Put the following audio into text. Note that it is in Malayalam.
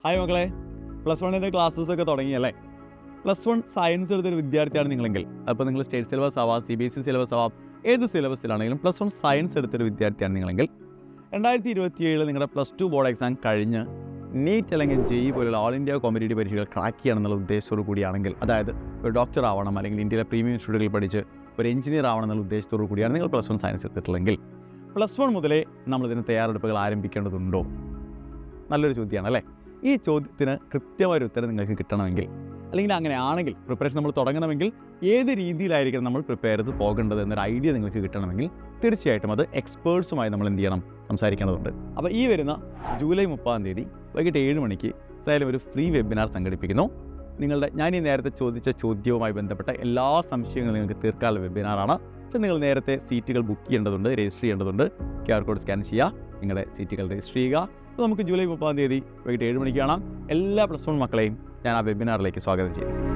ഹായ് മക്കളെ, പ്ലസ് വണ്ണിൻ്റെ ക്ലാസ്സസൊക്കെ തുടങ്ങിയല്ലേ? പ്ലസ് വൺ സയൻസ് എടുത്തൊരു വിദ്യാർത്ഥിയാണ് നിങ്ങളെങ്കിൽ, അപ്പോൾ നിങ്ങൾ സ്റ്റേറ്റ് സിലബസ് ആവാം, CBSE സിലബസ് ആവാം, ഏത് സിലബസിലാണെങ്കിലും പ്ലസ് വൺ സയൻസ് എടുത്തൊരു വിദ്യാർത്ഥിയാണ് നിങ്ങളെങ്കിൽ 2027 നിങ്ങളുടെ പ്ലസ് ടു ബോർഡ് എക്സാം കഴിഞ്ഞ് നീറ്റ് അല്ലെങ്കിൽ JEE പോലുള്ള ഓൾ ഇന്ത്യ കോമ്പറ്റേറ്റീവ് പരീക്ഷകൾ ക്രാക്ക് ചെയ്യണമെന്നുള്ള ഉദ്ദേശത്തോടു കൂടിയാണെങ്കിൽ, അതായത് ഒരു ഡോക്ടർ ആവണം അല്ലെങ്കിൽ ഇന്ത്യയിലെ പ്രീമിയം ഇൻസ്റ്റിറ്റ്യൂട്ടുകളിൽ പഠിച്ച് ഒരു എഞ്ചിനീയർ ആവണം എന്നുള്ള ഉദ്ദേശത്തോടു കൂടിയാണ് നിങ്ങൾ പ്ലസ് വൺ സയൻസ് എടുത്തിട്ടുള്ളെങ്കിൽ, പ്ലസ് വൺ മുതലേ നമ്മളിതിന് തയ്യാറെടുപ്പുകൾ ആരംഭിക്കേണ്ടതുണ്ടോ? നല്ലൊരു ചോദ്യമാണ് അല്ലേ? ഈ ചോദ്യത്തിന് കൃത്യമായൊരു ഉത്തരം നിങ്ങൾക്ക് കിട്ടണമെങ്കിൽ, അല്ലെങ്കിൽ അങ്ങനെയാണെങ്കിൽ പ്രിപ്പറേഷൻ നമ്മൾ തുടങ്ങണമെങ്കിൽ ഏത് രീതിയിലായിരിക്കണം നമ്മൾ പ്രിപ്പയർ ചെയ്ത് പോകേണ്ടത് എന്നൊരു ഐഡിയ നിങ്ങൾക്ക് കിട്ടണമെങ്കിൽ തീർച്ചയായിട്ടും അത് എക്സ്പേർട്സുമായി നമ്മൾ എന്ത് ചെയ്യണം, സംസാരിക്കേണ്ടതുണ്ട്. അപ്പോൾ ഈ വരുന്ന ജൂലൈ 30 വൈകിട്ട് 7 മണിക്ക് സൈലം ഒരു ഫ്രീ വെബിനാർ സംഘടിപ്പിക്കുന്നു. ഞാൻ ഈ നേരത്തെ ചോദിച്ച ചോദ്യവുമായി ബന്ധപ്പെട്ട എല്ലാ സംശയങ്ങളും നിങ്ങൾക്ക് തീർക്കാനുള്ള വെബിനാറാണ്. പക്ഷേ നിങ്ങൾ നേരത്തെ സീറ്റുകൾ ബുക്ക് ചെയ്യേണ്ടതുണ്ട്, രജിസ്റ്റർ ചെയ്യേണ്ടതുണ്ട്. QR കോഡ് സ്കാൻ ചെയ്യുക, നിങ്ങളുടെ സീറ്റുകൾ രജിസ്റ്റർ ചെയ്യുക. അപ്പോൾ നമുക്ക് ജൂലൈ 30 വൈകിട്ട് 7 മണിക്ക് കാണാം. എല്ലാ പ്ലസ് വൺ മക്കളെയും ഞാൻ ആ വെബിനാറിലേക്ക് സ്വാഗതം ചെയ്യുന്നു.